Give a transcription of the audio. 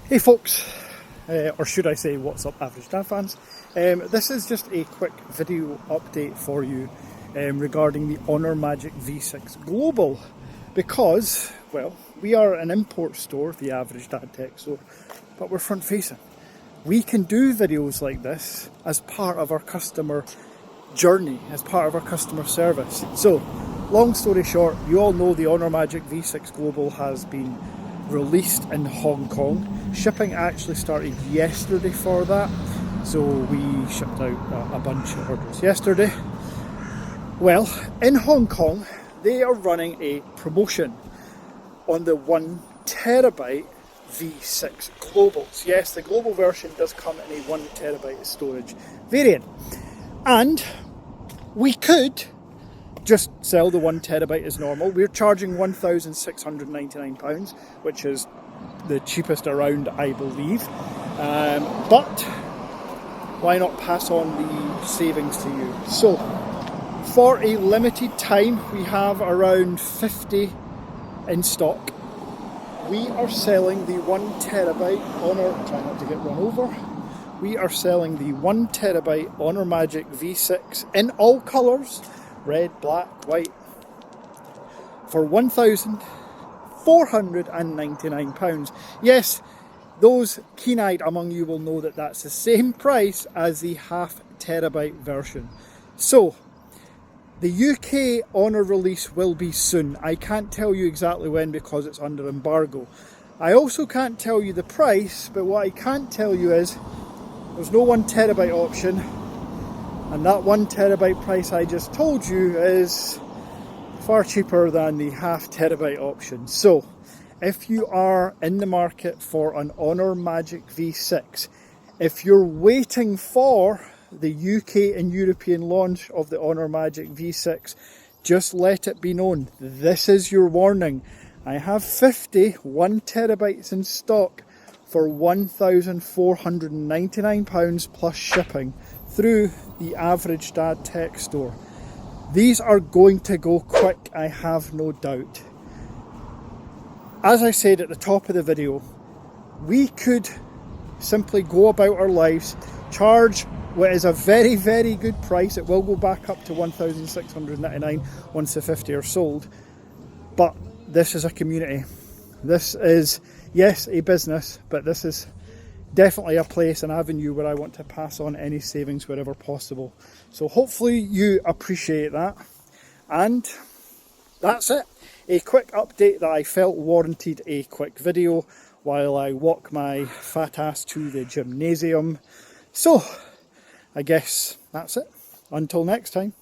Hey folks, or should I say what's up Average Dad fans. This is just a quick video update for you regarding the Honor Magic V6 Global, because, well, we are an import store, the Average Dad Tech Store, but we're front facing. We can do videos like this as part of our customer journey, as part of our customer service. So, long story short, you all know the Honor Magic V6 Global has been released in Hong Kong. Shipping actually started yesterday for that, so we shipped out a bunch of orders yesterday. Well, in Hong Kong they are running a promotion on the 1TB V6 Globals. Yes, the global version does come in a 1TB storage variant, and we could just sell the 1TB as normal. We're charging £1,699, which is the cheapest around, I believe. But why not pass on the savings to you? So, for a limited time, we have around 50 in stock. We are selling the 1TB Honor, try not to get run over. We are selling the 1TB Honor Magic V6 in all colours, red, black, white, for £1,499. Yes, those keen-eyed among you will know that that's the same price as the half-terabyte version. So, the UK Honor release will be soon. I can't tell you exactly when because it's under embargo. I also can't tell you the price, but what I can tell you is there's no 1TB option. And that 1TB price I just told you is far cheaper than the half-terabyte option. So, if you are in the market for an Honor Magic V6, if you're waiting for the UK and European launch of the Honor Magic V6, just let it be known, this is your warning. I have 50 1TB in stock for £1,499 plus shipping through the Average Dad Tech Store. These are going to go quick, I have no doubt. As I said at the top of the video, we could simply go about our lives, charge what is a very, very good price. It will go back up to £1,699 once the 50 are sold. But this is a community. This is, yes, a business, but this is definitely a place, an avenue where I want to pass on any savings wherever possible. So hopefully you appreciate that. And that's it. A quick update that I felt warranted a quick video while I walk my fat ass to the gymnasium. So I guess that's it. Until next time.